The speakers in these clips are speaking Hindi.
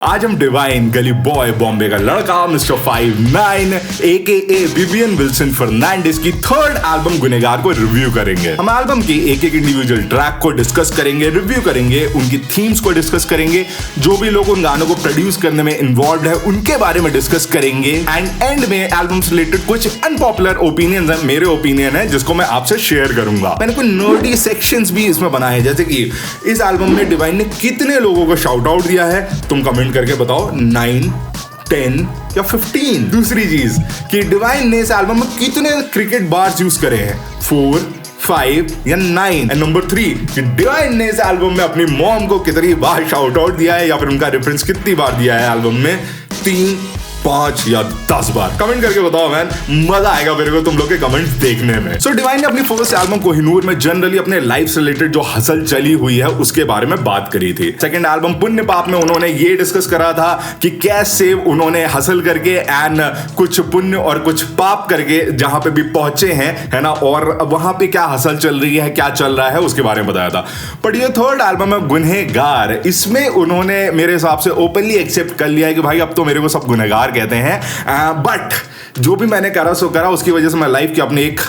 आज हम डिवाइन गली बॉय बॉम्बे का लड़का मिस्टर 59 AKA विवियन विल्सन फर्नांडिस की थर्ड एल्बम गुनहगार को रिव्यू करेंगे। हम एल्बम की एक एक इंडिविजुअल ट्रैक को डिस्कस करेंगे, रिव्यू करेंगे, उनकी थीम्स को डिस्कस करेंगे, जो भी लोग उन गानों को प्रोड्यूस करने में इन्वॉल्व है उनके बारे में डिस्कस करेंगे एंड एंड में एल्बम से रिलेटेड कुछ अनपॉपुलर ओपिनियंस है, मेरे ओपिनियन है जिसको मैं आपसे शेयर करूंगा। मैंने कुछ नर्डी सेक्शंस भी इसमें बनाए हैं, जैसे कि इस एल्बम में डिवाइन ने कितने लोगों को शाउट आउट दिया है, तुम कमेंट करके बताओ 9, 10 या 15। दूसरी चीज कि डिवाइन ने इस एल्बम में कितने क्रिकेट बार्स यूज करे हैं, 4, 5 या 9। एंड नंबर 3 कि डिवाइन ने इस एल्बम में अपनी मॉम को कितनी बार शाउट आउट दिया है या फिर उनका रेफरेंस कितनी बार दिया है एल्बम में, 3, 5 या 10 बार। कमेंट करके बताओ मैन, मजा आएगा मेरे को तुम लोग के कमेंट्स देखने में। सो डिवाइन ने अपनी फर्स्ट एल्बम कोहिनूर में जनरली अपने लाइफ से रिलेटेड जो हसल चली हुई है उसके बारे में बात करी थी। सेकंड एल्बम पुण्य पाप में उन्होंने ये डिस्कस करा था कि कैसे उन्होंने हसल करके एंड कुछ पुण्य और कुछ पाप करके जहां पे भी पहुंचे हैं, है ना, और वहां पे क्या हसल चल रही है, क्या चल रहा है उसके बारे में बताया था। बट ये थर्ड एल्बम है गुनहगार, इसमें उन्होंने मेरे हिसाब से ओपनली एक्सेप्ट कर लिया है कि भाई अब तो मेरे को सब गुनहगार कहते हैं। बट जो भी मैंने करा सो करा, उसकी वजह से मैं लाइफ की अपनी एक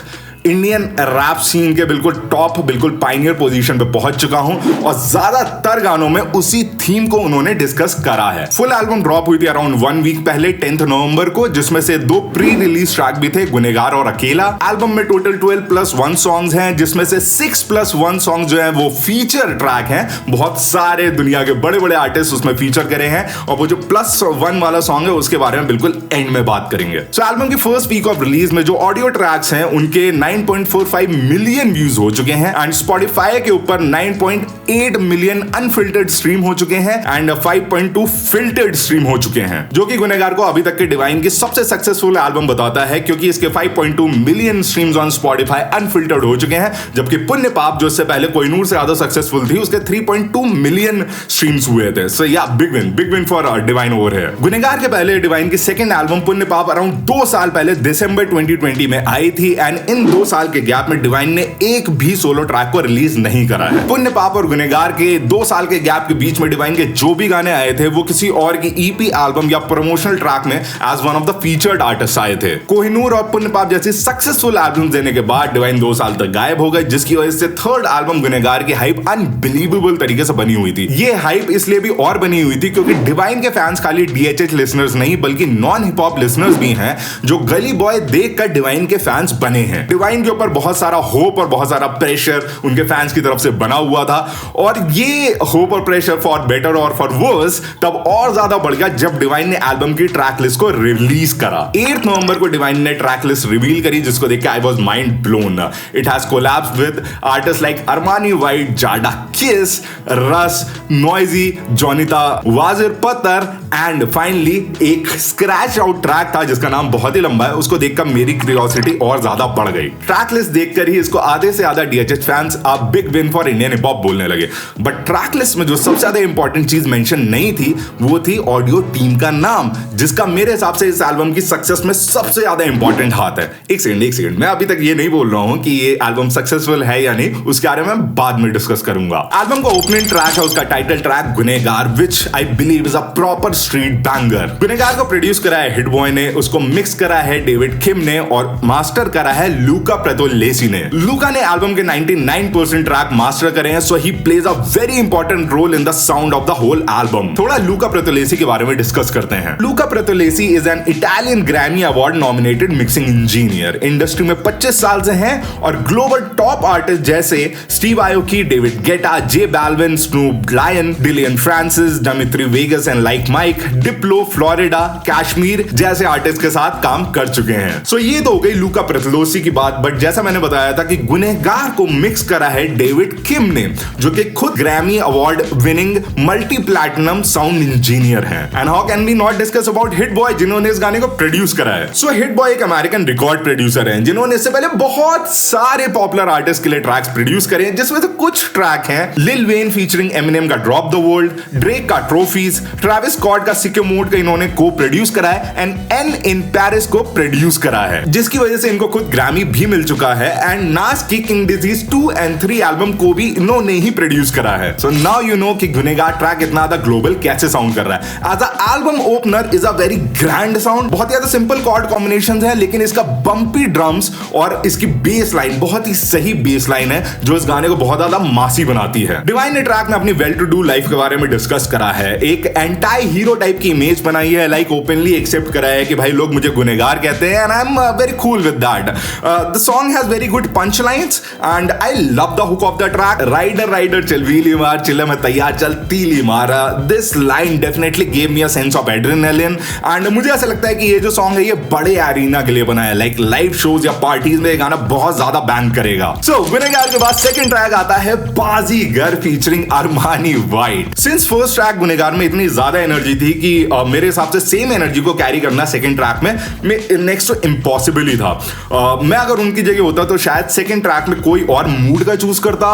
इंडियन रैप सीन के बिल्कुल टॉप, बिल्कुल पायनियर पोजीशन पे पहुंच चुका हूं और ज्यादातर गानों में उसी थीम को उन्होंने डिस्कस करा है। फुल एल्बम ड्रॉप हुई थी अराउंड 1 वीक पहले 10 नवंबर को, जिसमें से 2 प्री रिलीज ट्रैक भी थे, गुनहगार और अकेला। एल्बम में टोटल 12+1 सॉन्ग्स हैं, जिसमें से 6+1 सॉन्ग जो है वो फीचर ट्रैक हैं। बहुत सारे दुनिया के बड़े बड़े आर्टिस्ट उसमें फीचर करे हैं और वो जो +1 वाला सॉन्ग है उसके बारे में बिल्कुल एंड में बात करेंगे। सो एल्बम की फर्स्ट वीक ऑफ रिलीज में जो ऑडियो ट्रैक्स हैं उनके 9.45 मिलियन व्यूज हो चुके हैं एंड स्पॉटिफाई के ऊपर 9.8 मिलियन अनफिल्टर्ड स्ट्रीम हो चुके हैं एंड 5.2 फिल्टर्ड स्ट्रीम हो चुके हैं, जो कि गुनहगार को अभी तक के डिवाइन की सबसे सक्सेसफुल एल्बम बताता है, क्योंकि इसके 5.2 million streams on Spotify unfiltered हो चुके हैं, जबकि पुण्य पाप जो इससे पहले कोहिनूर से ज्यादा सक्सेसफुल थी उसके 3.2 मिलियन स्ट्रीम्स हुए थे। सो या big win for divine over है। गुनहगार के पहले डिवाइन की सेकंड एल्बम पुण्य पाप अराउंड 2 साल पहले दिसंबर 2020 में आई थी एंड इन 2 साल के गैप में डिवाइन ने एक भी सोलो ट्रैक को रिलीज नहीं करा है। पुण्य पाप और गुनहगार के 2 साल के गैप के बीच में डिवाइन के जो भी गाने आए थे वो किसी और की ईपी एल्बम या प्रमोशनल ट्रैक में as one of the featured artist आए थे। कोहिनूर और पुण्य पाप जैसी सक्सेसफुल एल्बम देने के बाद डिवाइन 2 साल तक गायब हो गए, जिसकी वजह से थर्ड एल्बम गुनहगार की हाइप अनबिलीवेबल तरीके से बनी हुई थी। ये हाइप इसलिए भी और बनी हुई थी क्योंकि डिवाइन के फैंस खाली DHH लिसनर्स नहीं बल्कि नॉन हिप हॉप लिसनर्स भी हैं, जो गली बॉय देखकर डिवाइन के फैंस बने हैं। डिवाइन के ऊपर बहुत सारा होप और बहुत सारा प्रेशर उनके फैंस की तरफ से बना हुआ था और ये होप और प्रेशर फॉर बेटर और फॉर वर्स तब और ज्यादा बढ़ गया जब डिवाइन ने एल्बम की ट्रैक लिस्ट को रिलीज करा। 8 नवंबर को डिवाइन ने ट्रैक लिस्ट रिवील करी, जिसको देख के I was mind blown. It has collabs with artist like Armani White, Jada Kiss, Russ, Noisy, Jonita, Wazir Patar and finally एक स्क्रैच आउट ट्रैक था जिसका नाम बहुत ही लंबा है, उसको देखकर मेरी क्यूरियोसिटी और ज्यादा बढ़ गई। ट्रैक लिस्ट देखकर ही इसको आधे से ज्यादा DHH फैंस अब big win for Indian hip hop बोलने लगे। बट ट्रैक लिस्ट में जो सबसे ज्यादा इंपॉर्टेंट चीज मेंशन नहीं थी वो थी ऑडियो टीम का नाम, जिसका मेरे हिसाब से इस एल्बम की सक्सेस में सबसे ज्यादा इंपॉर्टेंट हाथ है। एक सेकंड, मैं अभी तक ये नहीं बोल रहा हूं कि ये एल्बम सक्सेसफुल है या नहीं, उसके बारे में बाद में डिस्कस करूंगा। एल्बम का ओपनिंग ट्रैक है उसका title track Gunehgar, which I believe is a proper street banger. Gunehgar को प्रोड्यूस करा है हिट बॉय ने, उसको मिक्स करा है डेविड किम ने और मास्टर करा है लूका प्रेतोलेसी ने। लूका ने एल्बम के 99% ट्रैक मास्टर करे हैं, so he plays a very important role in the sound of the whole album. थोड़ा लूका प्रेतोलेसी के बारे में डिस्कस करते हैं। Luca Pretolesi is an Italian Grammy award nominated mixing engineer. Industry में 25 साल से हैं और ग्लोबल टॉप आर्टिस्ट जैसे Steve Aoki, David Guetta, J Balvin, Snoop Lion, Dillon Francis, Dimitri Vegas and Like Mike, Diplo, Flo Rida, KSHMR जैसे आर्टिस्ट के साथ काम कर चुके हैं। सो ये तो हो गई लूका प्रेतोलेसी की बात। बट जैसा मैंने बताया था कि गुनहगार को मिक्स करा है डेविड किम ने, जो कि खुद Grammy award winning multi platinum sound engineer हैं। And how can we not discuss about Hit Boy, जिन्होंने इस गाने को प्रोड्यूस करा है। सो हिट बॉय एक अमेरिकन रिकॉर्ड प्रोड्यूसर हैं, जिन्होंने इससे पहले बहुत सारे पॉपुलर आर्टिस्ट के लिए ट्रैक्स प्रोड्यूस करे हैं, जिसमें से कुछ ट्रैक हैं लिल वेन फीचरिंग एमिनेम का ड्रॉप द वर्ल्ड, ड्रेक का ट्रॉफीज, ट्रेविस स्कॉट का सिक्योमोड का इन्होंने को प्रोड्यूस करा है एंड एन इन पेरिस को प्रोड्यूस करा है, जिसकी वजह से इनको खुद ग्रैमी भी मिल चुका है एंड नास की किंग डिजीज 2 and 3 एल्बम को भी इन्होंने ही प्रोड्यूस करा है। सो नाउ यू नो कि गुनहगार ट्रैक इतना ज्यादा ग्लोबल कैसे साउंड कर रहा है। As a album opener is a very grand sound, बहुत ज्यादा सिंपल कॉर्ड कॉम्बिनेशंस है, लेकिन इसका बम्पी ड्रम्स और इसकी बेस लाइन बहुत ही सही बेस लाइन है जो इस गाने को बहुत ज्यादा मासी बनाती है। डिवाइन ने ट्रैक में अपनी वेल टू डू लाइफ के बारे में डिस्कस करा है, एक एंटी हीरो टाइप की इमेज बनाई है, लाइक ओपनली एक्सेप्ट करा है कि भाई लोग मुझे गुनहगार कहते हैं and I am very cool with that. The song has very good punch lines and I love the hook of the track. Rider rider चल व्हीली मार, चिल्ला मैं तैयार चल तीली मारा। This line definitely gave me a sense of adrenaline and मुझे ऐसा लगता है कि ये जो सॉन्ग है ये बड़े एरिना के लिए बना है, लाइक लाइव शोज या पार्टीज में ये गाना बहुत ज्यादा बैंग करेगा। सो गुनहगार के बाद सेकंड ट्रैक आता है Baazigar featuring Armani White. Since first track Gunehgar में इतनी ज्यादा एनर्जी थी कि मेरे हिसाब से सेम एनर्जी को कैरी करना सेकंड ट्रैक में नेक्स्ट तो इम्पॉसिबल ही था। मैं अगर उनकी जगह होता तो शायद सेकंड ट्रैक में कोई और मूड का चूज करता।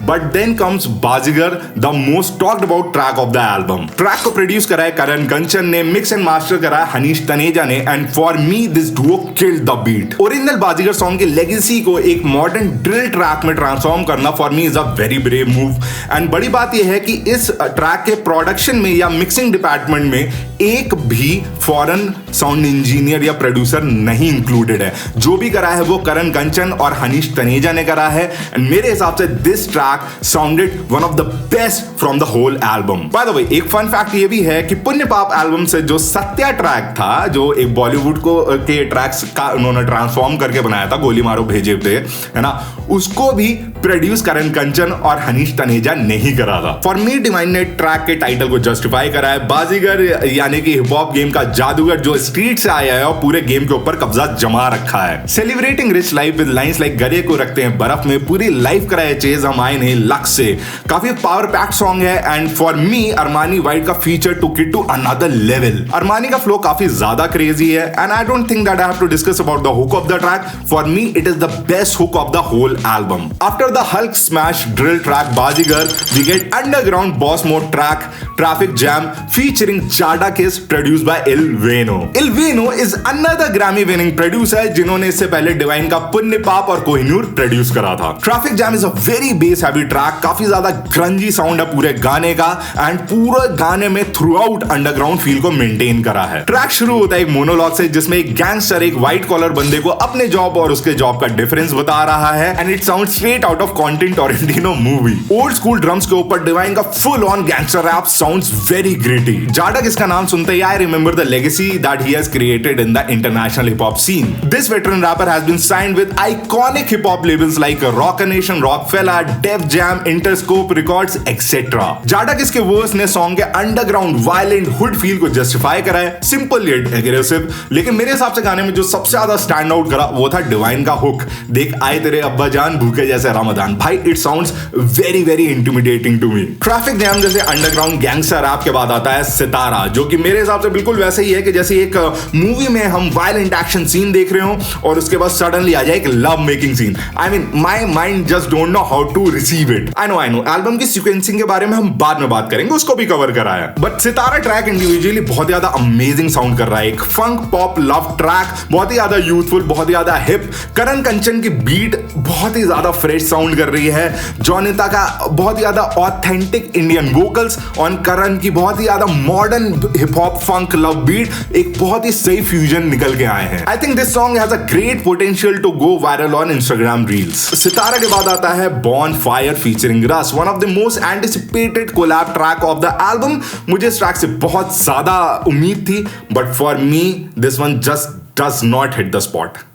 But then comes Baazigar, the most talked about track of the album. Track को प्रोड्यूस करा है करण कंचन ने, मिक्स एंड मास्टर करा है हनीश तनेजा ने and for me this duo killed the beat. Original Baazigar song की लेगेसी को एक मॉडर्न ड्रिल ट्रैक में ट्रांसफॉर्म करना for me is a very brave move and बड़ी बात यह है कि इस ट्रैक के प्रोडक्शन में या मिक्सिंग डिपार्टमेंट में एक भी फॉरेन साउंड इंजीनियर या प्रोड्यूसर नहीं इंक्लूडेड है। जो भी करा है वो करण कंचन और हनीश तनेजा ने करा है एंड मेरे हिसाब से this track sounded one of the best from the whole album. By the way, एक फन फैक्ट ये भी है कि पुण्य पाप एल्बम से जो सत्या ट्रैक था, जो एक बॉलीवुड को के ट्रैक्स का उन्होंने ट्रांसफॉर्म करके बनाया था, गोली मारो भेजे थे, है ना, उसको भी प्रोड्यूस करण कंचन और हनीश तनेजा नहीं करा था। फॉर मी डिवाइन ने ट्रैक के टाइटल को जस्टिफाई करा है। बाजीगर यानी कि हिप हॉप गेम का जादूगर जो स्ट्रीट से आया है और पूरे गेम के ऊपर कब्जा जमा रखा है। Celebrating rich life with lines like गरे को रखते हैं बर्फ में, पूरी लाइफ कराए चेज हम आए नहीं लक से। काफी पावर पैक्ड सॉन्ग है and for me Armani White का feature took it to another level. Armani का फ्लो काफी ज्यादा क्रेजी है and I don't think that I have to discuss about the hook of the track. For me it is the best hook of the whole album. After the Hulk smash drill track Bazigar, we get underground boss mode track Traffic Jam featuring Jadakiss produced by Il Veno. Il Veno is another Grammy winning producer जिन्होंने इससे पहले डिवाइन का पुण्य पाप और कोहिनूर प्रोड्यूस करा था। Traffic Jam is a very bass heavy track, काफी ज्यादा grungy साउंड है पूरे गाने का एंड पूरे गाने में थ्रू आउट अंडरग्राउंड फील को मेंटेन करा है। ट्रैक शुरू होता है एक मोनोलॉग से जिसमें एक गैंगस्टर एक व्हाइट कॉलर बंदे को अपने जॉब और उसके जॉब का डिफरेंस बता रहा है and it sound straight out of Quentin Tarantino movie. Old school drums के ऊपर डिवाइन का full on gangster rap sounds very gritty. जाडक इसका नाम सुनते ही I remember the legacy that he has created in the international hip hop scene. This veteran rapper has been signed with iconic hip hop labels like Roc Nation, Rockefeller, Def Jam, Interscope Records etcetera. जाडक इसके वर्स ने सॉन्ग के अंडरग्राउंड वायलेंट हुड फील को जस्टिफाई करा है, सिंपल येट एग्रेसिव। लेकिन मेरे हिसाब से गाने में जो सबसे ज्यादा स्टैंड आउट करा वो था डिवाइन का हुक, देख आए तेरे अब्बा जान भूखे जैसे रमजान। भाई it sounds very very intimidating to me. Traffic jam जैसे अंडरग्राउंड गैंगस्टर रैप के बाद आता है सितारा, जो कि मेरे हिसाब से बिल्कुल वैसे ही है कि जैसे एक मूवी में हम वायलेंट एक्शन सीन देख रहे हो और उसके बाद सडनली आ जाए एक love making scene. I mean my mind just don't know how to receive it. I know album की सीक्वेंसिंग के बारे में हम बाद में बात करेंगे, उसको भी कवर करा है। बट सितारा ट्रैक इंडिविजुअली बहुत ज्यादा अमेजिंग साउंड कर रहा है। एक फंक पॉप लव ट्रैक, बहुत ही ज्यादा यूथफुल, बहुत ही ज्यादा हिप। करण कंचन की बीट बहुत ही ज्यादा फ्रेश साउंड कर रही है। जॉनिता का बहुत ही ज्यादा ऑथेंटिक इंडियन वोकल्स और करण की बहुत ही ज्यादा modern hip hop funk love beat, एक बहुत ही सही फ्यूजन निकल के आए हैं। I think this song has a great potential to go viral on Instagram reels. Sitara के बाद आता है Born Fire featuring Russ, one of the most anticipated collab track of the album. मुझे इस ट्रैक से बहुत ज्यादा उम्मीद थी but for me this one just does not hit the spot.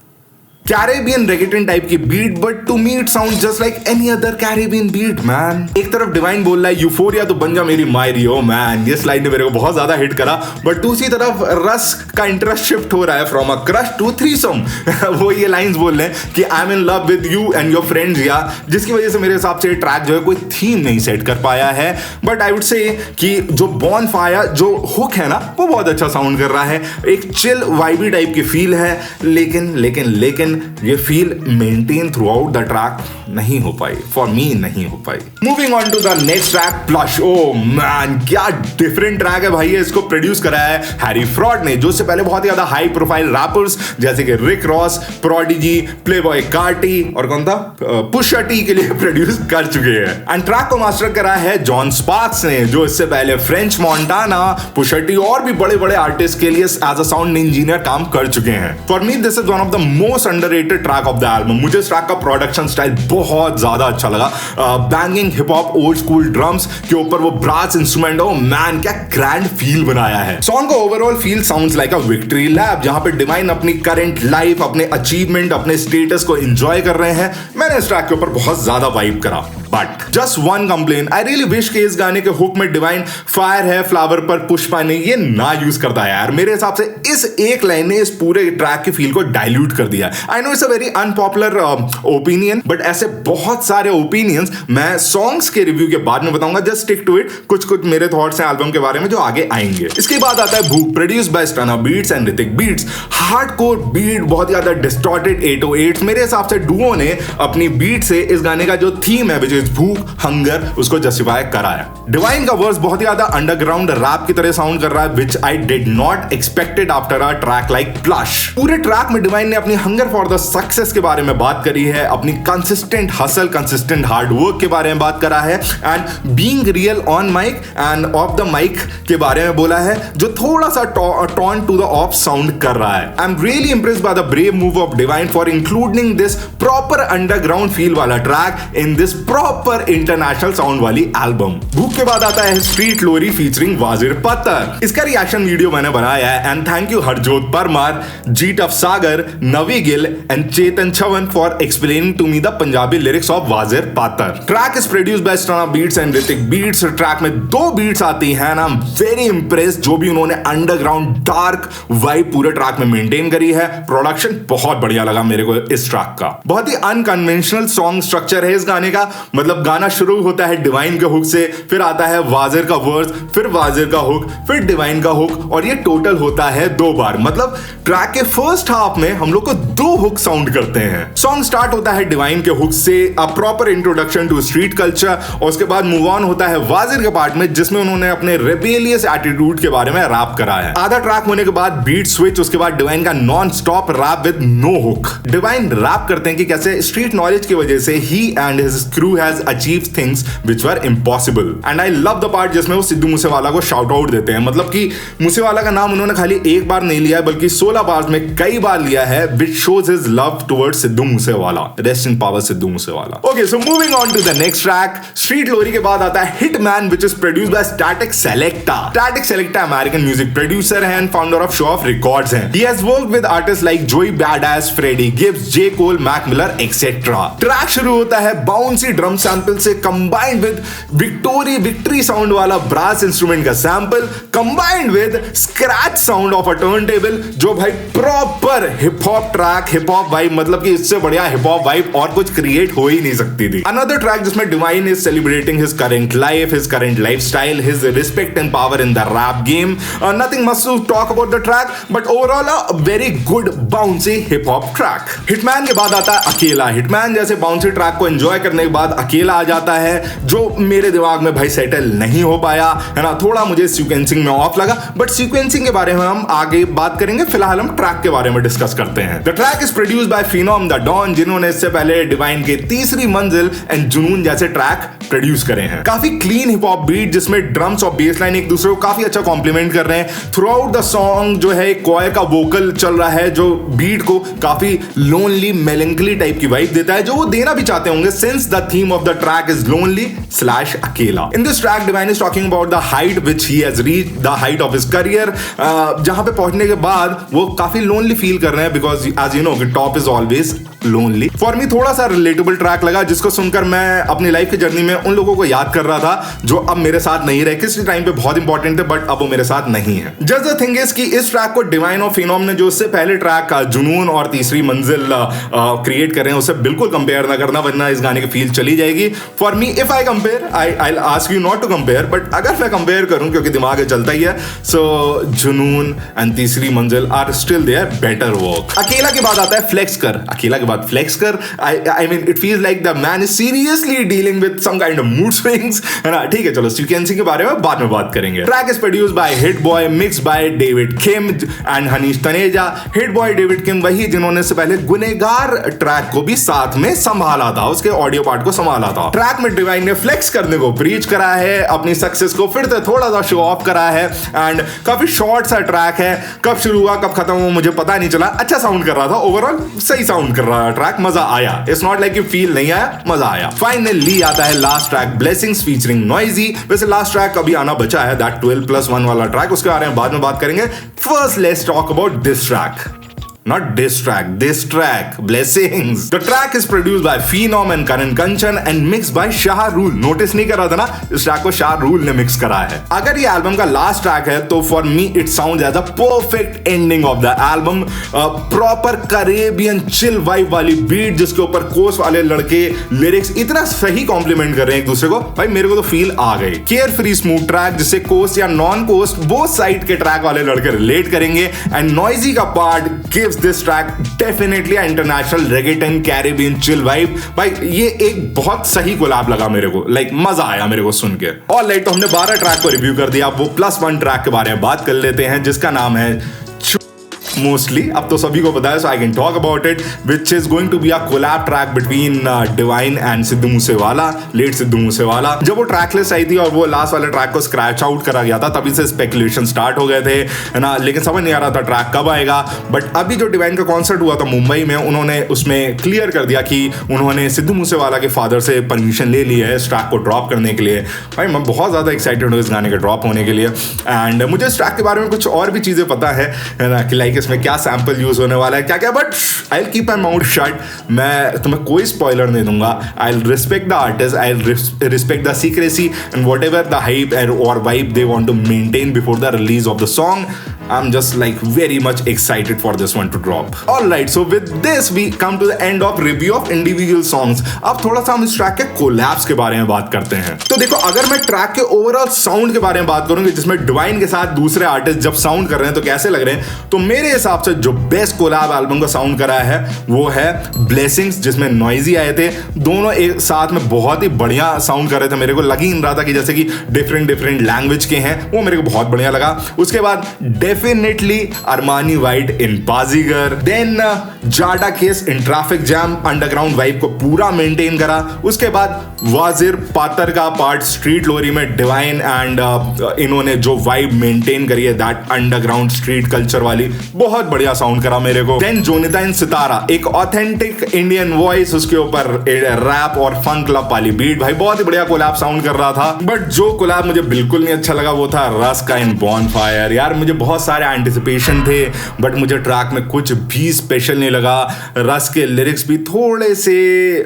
Caribbean reggaeton type की beat but to me it sound just like any other Caribbean beat man. एक तरफ डिवाइन बोल रहा है यूफोरिया तो बन जा मेरी मायरी ओ मैन, ये स्लाइड ने मेरे को बहुत ज्यादा हिट करा। बट दूसरी तरफ रस का इंटरेस्ट शिफ्ट हो रहा है from a crush to threesome. वो ये लाइंस बोल रहे हैं कि I am in love with you and your friends, या जिसकी वजह से मेरे हिसाब से ट्रैक जो है कोई थीम नहीं सेट कर पाया है। बट आई वुड से कि जो बॉर्न फायर जो हुक है ना वो बहुत अच्छा साउंड कर रहा है, एक चिल वाइबी टाइप की फील है। लेकिन लेकिन लेकिन लेकिन ये feel maintain throughout the track नहीं हो पाई, फॉर मी नहीं हो पाई। Moving on to the next track, Plush. Oh man, क्या डिफरेंट ट्रैक है भाई। इसको प्रोड्यूस करा है हैरी फ्रॉड ने, जो इससे पहले बहुत ही ज्यादा हाई प्रोफाइल रैपर्स जैसे कि रिक रॉस, प्रोडिजी, प्लेबॉय कार्टी और कौन था, पुशा टी के लिए प्रोड्यूस कर चुके हैं। एंड ट्रैक को मास्टर करा है जॉन स्पार्क्स ने, जो इससे पहले फ्रेंच मोंटाना, पुशा टी और भी बड़े बड़े आर्टिस्ट के लिए एज अ साउंड इंजीनियर काम कर चुके हैं। For me this is one of the most underrated track of the album. मुझे इस ट्रैक का प्रोडक्शन स्टाइल बहुत ज्यादा अच्छा लगा। Banging hip hop old school drums के ऊपर वो ब्रास इंस्ट्रूमेंट, ओ मैन क्या ग्रैंड फील बनाया है। सॉन्ग का ओवरऑल फील साउंड्स लाइक अ विक्ट्री लैप, जहां पे डिवाइन अपनी करंट लाइफ, अपने अचीवमेंट, अपने स्टेटस को एंजॉय कर रहे हैं। मैंने इस ट्रैक के ऊपर बहुत ज्यादा वाइब करा। But just one complain, I really wish कि इस गाने के हुक में डिवाइन फायर है फ्लावर पर पुष्पा ने ये ना यूज करता है यार। मेरे हिसाब से इस एक लाइन ने इस पूरे ट्रैक की फील को डाइल्यूट कर दिया। I know it's a very unpopular opinion, but ऐसे बहुत सारे ओपिनियंस मैं सॉन्ग्स के रिव्यू के बाद में बताऊंगा। Just stick to it. कुछ कुछ मेरे थॉट्स हैं एल्बम के बारे में जो आगे आएंगे। इसके बाद आता है Bhookh, produce by Stunnah beats and Hrithik beats. Hardcore beat, बहुत ज्यादा डिस्टॉर्टेड 808। मेरे हिसाब से डुओ ने अपनी बीट से इस गाने का जो थीम है विच इज भूख, हंगर, उसको जस्टिफाई कराया। डिवाइन का वर्स बहुत ही ज्यादा अंडरग्राउंड रैप की तरह साउंड कर रहा है, which I did not expected after a track like Plush. पूरे ट्रैक में डिवाइन ने अपनी हंगर फॉर द सक्सेस के बारे में बात करी है, अपनी consistent hustle, consistent hard work के बारे में बात करा है, and being real on mic and off the mic के बारे में बोला है, जो थोड़ा सा टॉन टू द ऑफ साउंड कर रहा है। I am really impressed by the brave move of Divine for including this proper underground feel वाला track in this proper international sound वाली एल्बम। भूख के बाद आता है स्ट्रीट लोरी फीचरिंग वाजिर पत्थर। इसका रिएक्शन वीडियो मैंने बनाया है, and thank you Harjot Parmar, Jeet of Sagar, Navi Gill and Chetan Chavan for explaining to me the Punjabi lyrics of Wazir Patthar. Track is produced by Stunnah beats and Hrithik beats. Track में 2 बीट्स आती हैं, आई एम वेरी इंप्रेस्ड जो भी उन्होंने अंडरग्राउंड डार्क वाइब पूरे ट्रैक में मेंटेन करी है। प्रोडक्शन बहुत बढ़िया लगा मेरे को इस ट्रैक का। बहुत ही अनकन्वेंशनल सॉन्ग स्ट्रक्चर है इस गाने का। मतलब गाना शुरू होता है डिवाइन के हुक से, फिर आता है वाजिर का वर्स, फिर वाजिर का हुक, फिर डिवाइन का हुक, और ये टोटल होता है 2 बार। मतलब ट्रैक के फर्स्ट हाफ में हम लोग को 2 हुक साउंड करते हैं। सॉन्ग स्टार्ट होता है डिवाइन के हुक से, a proper introduction to street culture, और उसके बाद मूव ऑन होता है वाजिर के पार्ट में, जिसमें उन्होंने अपने रेबेलियस एटीट्यूड के बारे में रैप करा है। आधा ट्रैक होने के बाद बीट स्विच, उसके बाद डिवाइन का non stop rap with no hook. Divine rap करते हैं कि कैसे स्ट्रीट नॉलेज की वजह से ही and his crew has achieved things which were impossible, and I love the part जिसमें वो सिद्धू मूसेवाला को शाउट आउट देते हैं। मतलब कि मूसेवाला का नाम उन्होंने खाली एक बार नहीं लिया है, बल्कि 16 बार में कई बार लिया है, which shows his love towards Sidhu Moosewala. Rest in power Sidhu Moosewala. Okay, so moving on to the next track, street Lori के बाद आता है Hitman, which is produced by Static Selecta। Static Selecta American music producer है and founder of Show Off Records हैं। He has worked with artists like Joey Badass, Freddie Gibbs, J Cole, Mac Miller, etc. Track शुरू होता है बाउंसी ड्रम सैंपल से कंबाइंड विद विक्ट्री साउंड वाला ब्रास इंस्ट्रूमेंट का sample, combined with scratch sound of a turntable, जो भाई proper hip hop track, hip hop vibe, मतलब कि इससे बढ़िया हिप हॉप वाइब और कुछ क्रिएट हो ही नहीं सकती थी। अनदर ट्रैक जिसमें Divine is celebrating his current life, his current lifestyle, his respect and power in the rap game. Nothing much to talk about the track, but overall a very good bouncy hip hop track. Hitman के बाद आता है अकेला। हिटमैन जैसे बाउंसी ट्रैक को एंजॉय करने के बाद अकेला आ जाता है, जो मेरे दिमाग में भाई सेटल नहीं हो पाया है ना। थोड़ा मुझे सीक्वेंसिंग में ऑफ लगा, बट सीक्वेंसिंग के बारे में हम आगे बात करेंगे। फिलहाल हम ट्रैक के बारे में डिस्कस करते हैं। The track is produced by Phenom the Don, जिन्होंने इससे पहले डिवाइन के तीसरी मंजिल एंड जुनून जैसे ट्रैक प्रोड्यूस करे हैं। काफी क्लीन हिप हॉप बीट जिसमें ड्रम्स और बेस लाइन एक दूसरे को काफी अच्छा कॉम्प्लीमेंट कर रहे हैं। थ्रू आउट द सॉन्ग जो है क्वायर का वोकल चल रहा है, जो बीट को काफी लोनली मेलंकली टाइप की वाइब देता है, जो वो देना भी चाहते होंगे since the theme of the track is lonely / अकेला। In this track divine is talking about the height which he has reached, the height of his career, जहां पे पहुंचने के बाद वो काफी लोनली फील कर रहे हैं, because as you know top is always lonely. For me थोड़ा सा रिलेटेबल ट्रैक लगा, जिसको सुनकर मैं अपनी लाइफ की जर्नी में उन लोगों को याद कर रहा था जो अब मेरे साथ नहीं रहे, किसी टाइम पे बहुत इंपॉर्टेंट थे बट अब वो मेरे साथ नहीं है। जस्ट द थिंग इज कि इस ट्रैक को डिवाइन और फिनोम ने जो उससे पहले ट्रैक जुनून और तीसरी मंजिल क्रिएट कर रहे हैं उससे बिल्कुल कंपेयर ना करना, वरना इस गाने की फील चली जाएगी। For me if I compare, I ask you not to compare, but अगर मैं कंपेयर करूं क्योंकि दिमाग में चलता ही है, सो जुनून and Teesri Manzil are still their better work. Akela के बाद आता है फ्लेक्स कर। अकेला के बाद फ्लेक्स कर, I mean it feels like the man is seriously dealing with some kind of mood swings, है ना। ठीक है, चलो सीक्वेंसिंग के बारे में बाद में बात करेंगे। Track is produced by Hit Boy, mix by David Kim and Hanish Taneja. Hit Boy David Kim वही जिन्होंने से पहले गुनहगार ट्रैक को भी साथ में संभाला था, उसके ऑडियो पार्ट को संभाला था। ट्रैक में डिवाइन ने फ्लेक्स करने को प्रीच करा है, अपनी सक्सेस को फिर से थोड़ा सा शो ऑफ करा है एंड काफी शॉर्ट सा ट्रैक है। कब शुरू हुआ कब खत्म हुआ मुझे पता नहीं चला, अच्छा साउंड कर रहा था, ओवरऑल सही साउंड कर रहा था ट्रैक, मजा आया। इट्स नॉट लाइक फील नहीं आया, मजा आया। फाइनली आता है last track blessings featuring noisy. वैसे लास्ट ट्रैक अभी आना बचा है, दैट 12+1 वाला ट्रैक, उसके बारे में बाद में बात करेंगे। First let's talk about this track, not diss track, this track, Blessings. The track is produced by Phenom and Karan Kanchan and mixed by Shah Rule. Notice नहीं कर रहा था ना, इस ट्रैक को शाह रूल ने मिक्स करा है। अगर ये एल्बम का लास्ट ट्रैक है तो for me it sounds as a perfect ending of the album. Proper Caribbean chill vibe वाली बीट, जिसके ऊपर कोस्ट वाले लड़के लिरिक्स इतना सही कॉम्प्लीमेंट कर रहे हैं एक दूसरे को, भाई मेरे को तो फील आ गई। केयर फ्री स्मूथ ट्रैक जिससे कोस्ट या नॉन कोस्ट बोथ साइड के ट्रैक वाले लड़के रिलेट करेंगे एंड नॉइजी का part gives this track definitely an international reggaeton Caribbean chill vibe। भाई ये एक बहुत सही कोलैब लगा मेरे को, लाइक मजा आया मेरे को सुन के। ऑलराइट, तो हमने 12 ट्रैक को रिव्यू कर दिया, अब वो +1 ट्रैक के बारे में बात कर लेते हैं जिसका नाम है मोस्टली, अब तो सभी को पता है, so I can talk about it, which is going to be a collab track between Divine and Sidhu Moosewala, late Sidhu Moosewala. जब वो ट्रैक लिस्ट आई थी और वो लास्ट वाले ट्रैक को स्क्रैच आउट करा गया था, तभी से स्पेकुलेशन स्टार्ट हो गए थे, है ना, लेकिन समझ नहीं आ रहा था ट्रैक कब आएगा। बट अभी जो डिवाइन का कॉन्सर्ट हुआ था मुंबई में, उन्होंने उसमें क्लियर कर दिया कि उन्होंने सिद्धू मूसेवाला के फादर से परमिशन ले ली है इस ट्रैक को ड्रॉप करने के लिए। भाई मैं बहुत ज़्यादा एक्साइटेड हूँ इस गाने के ड्रॉप होने के लिए एंड मुझे इस ट्रैक के बारे में कुछ और भी चीज़ें पता है ना, कि लाइक इसमें क्या सैंपल यूज होने वाला है क्या क्या, but I will keep my mouth shut. मैं तुम्हें कोई स्पॉइलर नहीं दूंगा। I will respect the artist, I will respect the secrecy and whatever the hype और vibe they want to maintain before the release of the song. I'm just like very much excited for this one to drop. Alright, so with this we come to the end of review of individual songs. अब थोड़ा सा हम इस ट्रैक के कोलैब्स के बारे में बात करते हैं। तो देखो, अगर मैं ट्रैक के ओवरऑल साउंड के बारे में बात करूंगी, जिसमें डिवाइन के साथ दूसरे आर्टिस्ट जब साउंड कर रहे हैं तो कैसे लग रहे हैं, तो मेरे हिसाब से जो बेस्ट कोलैब एल्बम का साउंड कराया है वो है ब्लेसिंग्स, जिसमें नॉइजी आए थे। दोनों एक साथ में बहुत ही बढ़िया साउंड कर रहे थे, मेरे को लग ही नहीं रहा था कि जैसे कि डिफरेंट लैंग्वेज के हैं, वो मेरे को बहुत बढ़िया लगा। उसके बाद definitely Armani white in Baazigar, then जाडा केस in traffic jam, underground vibe को पूरा मेंटेन करा। उसके बाद वाजिर पातर का पार्ट स्ट्रीट लोरी में डिवाइन एंड इन्होंने जो वाइब मेंटेन करी है दैट अंडरग्राउंड स्ट्रीट कल्चर वाली, बहुत बढ़िया साउंड करा मेरे को। देन जोनिता इन सितारा, एक ऑथेंटिक इंडियन वॉइस, उसके ऊपर रैप और फंक क्लब वाली बीट, भाई बहुत ही बढ़िया कोलैब साउंड कर रहा था। बट जो कोलैब मुझे बिल्कुल नहीं अच्छा लगा वो था रस का इन बॉनफायर। यार मुझे बहुत सारे एंटिसिपेशन थे बट मुझे ट्रैक में कुछ भी स्पेशल नहीं लगा। रस के लिरिक्स भी थोड़े से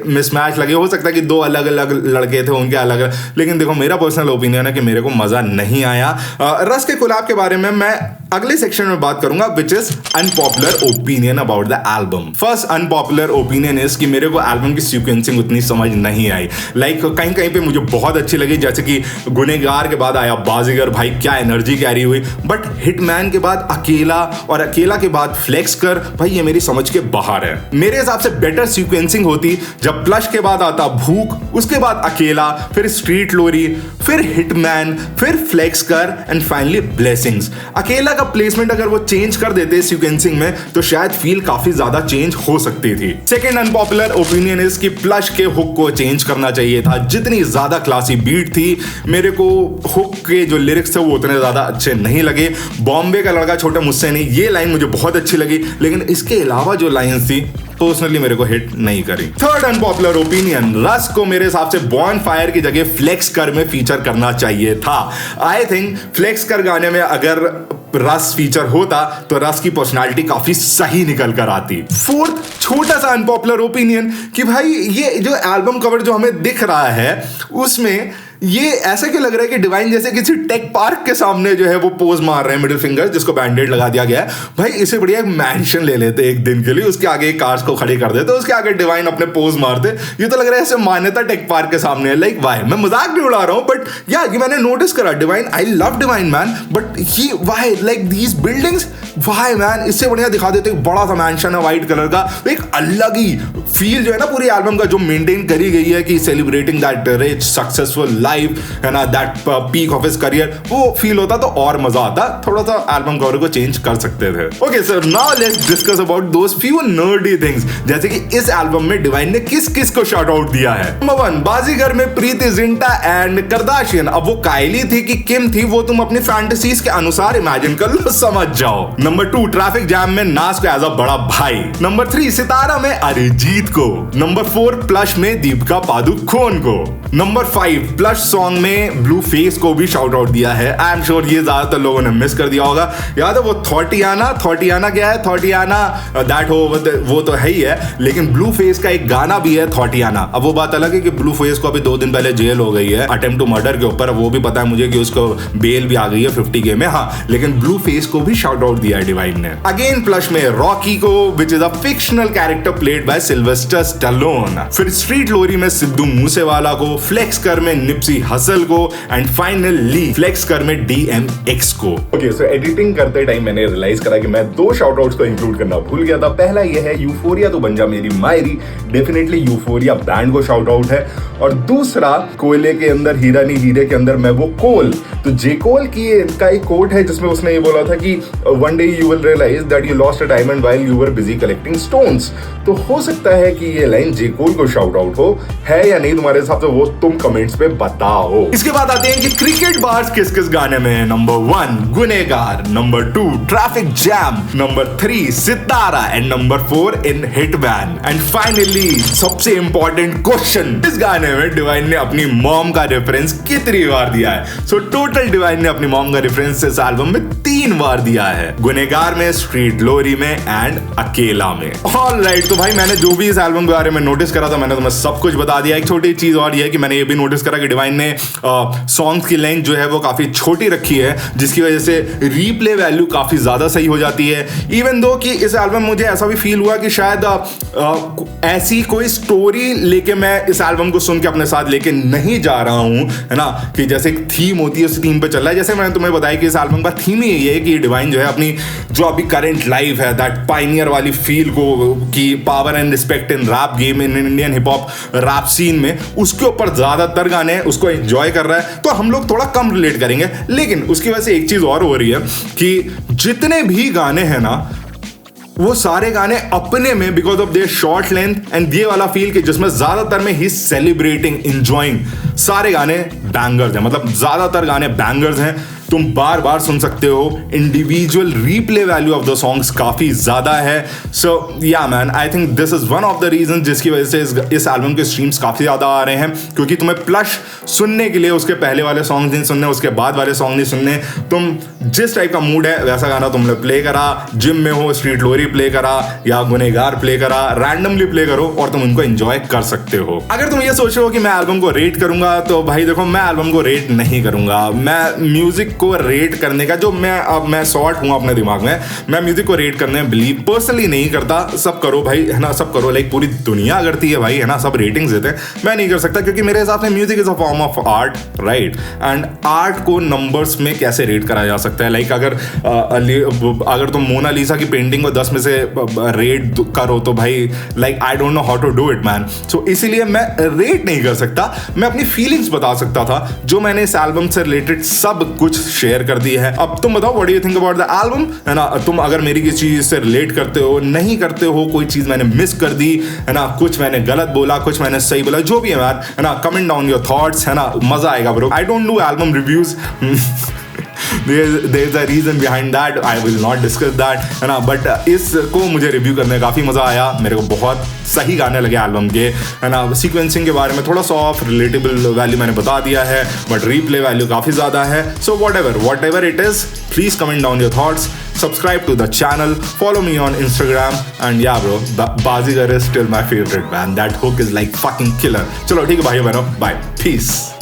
मिसमैच लगे, हो सकता है कि दो अलग अलग लड़के थे उनके अलग, लेकिन देखो मेरा पर्सनल ओपिनियन है कि मेरे को मजा नहीं आया। रस के कोलैब के बारे में मैं अगले सेक्शन में बात करूंगा, which is unpopular opinion about the album. First unpopular opinion is कि मेरे को एल्बम की सीक्वेंसिंग उतनी समझ नहीं आई। लाइक कहीं कहीं पे मुझे बहुत अच्छी लगी, जैसे कि गुनहगार के बाद आया बाजीगर, भाई क्या एनर्जी कैरी हुई। बट हिटमैन के बाद अकेला और अकेला के बाद फ्लेक्स कर, भाई ये मेरी समझ के बाहर है। मेरे हिसाब से बेटर सीक्वेंसिंग होती जब प्लश के बाद आता भूख, उसके बाद अकेला, फिर स्ट्रीट लोरी, फिर हिटमैन, फिर फ्लेक्स कर एंड फाइनली ब्लेसिंग्स। अकेला का प्लेसमेंट अगर वो चेंज कर देते सीक्वेंसिंग में तो शायद फील काफी ज्यादा चेंज हो सकती थी। सेकंड अनपॉपुलर ओपिनियन इज कि प्लश के हुक को चेंज करना चाहिए था। जितनी ज्यादा क्लासी बीट थी, मेरे को हुक के जो लिरिक्स थे वो उतने ज्यादा अच्छे नहीं लगे। बॉम्बे का लड़का छोटा मुझसे नहीं, ये लाइन मुझे बहुत अच्छी लगी, लेकिन इसके अलावा जो लाइन्स थी पर्सनली मेरे को हिट नहीं करी। थर्ड अनपॉपुलर ओपिनियन, रस को मेरे हिसाब से बॉनफायर की जगह फ्लेक्स कर में फीचर करना चाहिए था। आई थिंक फ्लेक्स कर गाने में अगर रस फीचर होता तो रस की पर्सनालिटी काफी सही निकल कर आती। फोर्थ छोटा सा अनपॉपुलर ओपिनियन कि भाई ये जो एल्बम कवर जो हमें दिख रहा है उसमें ये ऐसे क्यों लग रहा है कि डिवाइन जैसे किसी टेक पार्क के सामने जो है वो पोज मार रहे हैं, मिडिल फिंगर जिसको बैंडेड लगा दिया गया है। भाई इसे बढ़िया एक मैंशन ले लेते एक दिन के लिए, उसके आगे कार्स को खड़ी कर देते, उसके आगे डिवाइन अपने पोज मारते। ये तो लग रहा है ऐसे मान्यता टेक पार्क के सामने है। लाइक वाई, मैं मजाक नहीं उड़ा रहा हूँ, बट या ये मैंने नोटिस करा divine, I love divine man, but he why like these buildings, Y man इससे बढ़िया दिखा देते एक बड़ा सा मैंशन है व्हाइट कलर का, एक अलग ही फील जो है ना पूरी एल्बम का जो मेंटेन करी गई है कि celebrating that rich successful life है ना, that peak of his career, वो फील होता तो और मजा आता। थोड़ा सा एल्बम कवर को चेंज कर सकते थे। Okay sir, now let's discuss about those few nerdy things, जैसे कि इस एल्बम में डिवाइन ने किस किस को शॉट आउट दिया है। नंबर 1, बाजीगर में प्रीति जिंटा एंड करदाशियन। अब वो काइली थी कि किम थी वो तुम अपनी फैंटेसीज के अनुसार इमेजिन कर लो, समझ जाओ। नंबर 2, ट्रैफिक जैम में नाज को एज अ बड़ा भाई। नंबर 3, सितारा में अरिजीत को। नंबर 4, प्लश में दीपिका पादुकोण को। नंबर 5, प्लश सॉन्ग में ब्लू फेस को भी शाउट आउट दिया है। आई एम श्योर ये ज्यादातर लोगों ने मिस कर दिया होगा। याद है वो थॉटियाना क्या है, थॉटियाना दैट हो वो तो है ही है, लेकिन ब्लू फेस का एक गाना भी है थॉटियाना। अब वो बात अलग है कि ब्लू फेस को अभी 2 दिन पहले जेल हो गई है अटेम्प्ट टू मर्डर के ऊपर, वो भी पता है मुझे कि उसको बेल भी आ गई है 50K में। हाँ, लेकिन ब्लू फेस को भी शाउट आउट दिया है डिवाइन ने। अगेन प्लस में रॉकी को, which is a fictional character played by Sylvester Stallone. फिर स्ट्रीट लोरी में सिद्धू मूसेवाला को, फ्लेक्स कर में निप्सी हसल को, एंड फाइनली फ्लेक्स कर में DMX को। ओके सो एडिटिंग करते टाइम मैंने रियलाइज करा कि मैं 2 शाउट आउट्स को इंक्लूड करना भूल गया था। पहला ये है यूफोरिया तो बन जा मेरी मायरी, डेफिनेटली यूफोरिया बैंड को शाउट आउट है। और दूसरा, कोयले के अंदर हीरा नहीं हीरे के अंदर मैं वो कोल, तो जे कोल की का एक कोट है जिसमें उसने ये बोला था कि one day you will realize that you lost a diamond while you were busy collecting stones. तो हो सकता है कि ये लाइन जे कोल को शाउट आउट हो, है या नहीं तुम्हारे हिसाब से वो तुम कमेंट्स पे बताओ। इसके बाद आते हैं कि क्रिकेट बार्स किस किस गाने में है। Number 1, Gunehgar. Number 2, traffic jam. Number 3, Sitara. And number 4, in Hitman. And finally सबसे इंपॉर्टेंट क्वेश्चन, इस गाने में डिवाइन ने अपनी मॉम का रेफरेंस कितनी बार दिया है? सो टोटल डिवाइन ने अपनी मॉम का रेफरेंस इस एल्बम में 3 बार दिया है, गुनेगार में, स्ट्रीट ग्लोरी में एंड अकेला में। ऑलराइट, तो भाई मैंने जो भी इस एल्बम के बारे में नोटिस करा था मैंने तुम्हें सब कुछ बता दिया। एक छोटी चीज और ये है कि मैंने ये भी नोटिस करा कि डिवाइन ने सॉन्ग्स की लेंथ जो है वो काफी छोटी रखी है, जिसकी वजह से रीप्ले वैल्यू काफी ज्यादा सही हो जाती है। इवन दो कि इस एल्बम मुझे ऐसा भी फील हुआ कि शायद ऐसी कोई स्टोरी लेके मैं इस एल्बम को सुन के अपने साथ लेके नहीं जा रहा हूं, है ना, कि जैसे एक थीम होती है उस थीम पे चल रहा है। जैसे मैंने तुम्हें बताया कि इस एल्बम का थीम ही ये है कि डिवाइन जो है अपनी जो अभी करंट लाइफ है, दैट पायनियर वाली फील को, कि power and respect in rap game, in Indian hip hop rap scene में, उसके ऊपर ज्यादातर गाने उसको एंजॉय कर रहा है, तो हम लोग थोड़ा कम रिलेट करेंगे। लेकिन उसकी वजह से एक चीज और हो रही है कि जितने भी गाने हैं ना, वो सारे गाने अपने में, because of their short length and ये वाला फील कि जिसमें ज्यादातर में ही सेलिब्रेटिंग, एंजॉइंग, सारे गाने बैंगर्स हैं। मतलब ज्यादातर गाने बैंगर्स हैं, तुम बार बार सुन सकते हो। Individual replay value of the songs काफी ज्यादा है। So yeah man, I think this is one of the reason जिसकी वजह से इस एल्बम के स्ट्रीम्स काफी ज्यादा आ रहे हैं, क्योंकि तुम्हें प्लस सुनने के लिए उसके पहले वाले सॉन्ग नहीं सुनने, उसके बाद वाले सॉन्ग नहीं सुनने। तुम जिस टाइप का मूड है वैसा गाना तुमने प्ले करा, जिम में हो स्ट्रीट लोरी प्ले करा या गुनेगार प्ले करा, रैंडमली प्ले करो और तुम उनको एंजॉय कर सकते हो। अगर तुम ये सोच रहे हो कि मैं एल्बम को रेट करूंगा, तो भाई देखो, मैं एल्बम को रेट नहीं करूंगा। मैं म्यूजिक को रेट करने का जो मैं सॉर्ट हूं अपने दिमाग में, मैं म्यूजिक को रेट करने में बिलीव पर्सनली नहीं करता। सब करो भाई, है ना, सब करो, लाइक पूरी दुनिया करती है भाई, है ना, सब रेटिंग्स देते हैं। मैं नहीं कर सकता, क्योंकि मेरे हिसाब से music is a form of art, right? And art को नंबर्स में कैसे रेट करा जा सकता है? लाइक अगर तुम मोनालिसा की पेंटिंग को 10 में से रेट करो तो भाई, like I don't know how to do it man. So इसीलिए मैं रेट नहीं कर सकता, मैं अपनी फीलिंग्स बता सकता था जो मैंने इस एल्बम से रिलेटेड सब कुछ शेयर कर दी है। अब तुम बताओ, what do you think about the album, है ना? तुम अगर मेरी किसी चीज से रिलेट करते हो, नहीं करते हो, कोई चीज मैंने मिस कर दी, है ना, कुछ मैंने गलत बोला, कुछ मैंने सही बोला, जो भी है यार, है ना, कमेंट डाउन योर थॉट्स, है ना, मजा आएगा bro. I don't do album reviews there is a reason behind that, I will not discuss that, है ना, बट इसको मुझे रिव्यू करने में काफी मजा आया, मेरे को बहुत सही गाने लगे एल्बम के, है ना। सीक्वेंसिंग के बारे में थोड़ा सा ऑफ, रिलेटेबल वैल्यू मैंने बता दिया है, बट रीप्ले वैल्यू काफ़ी ज़्यादा है। So what ever it is, please comment down your thoughts, subscribe to the channel, follow me on Instagram, and yeah bro, Bazigar is still my favorite man. That hook is like fucking killer. चलो ठीक है भाइयों बहनों, bye, peace.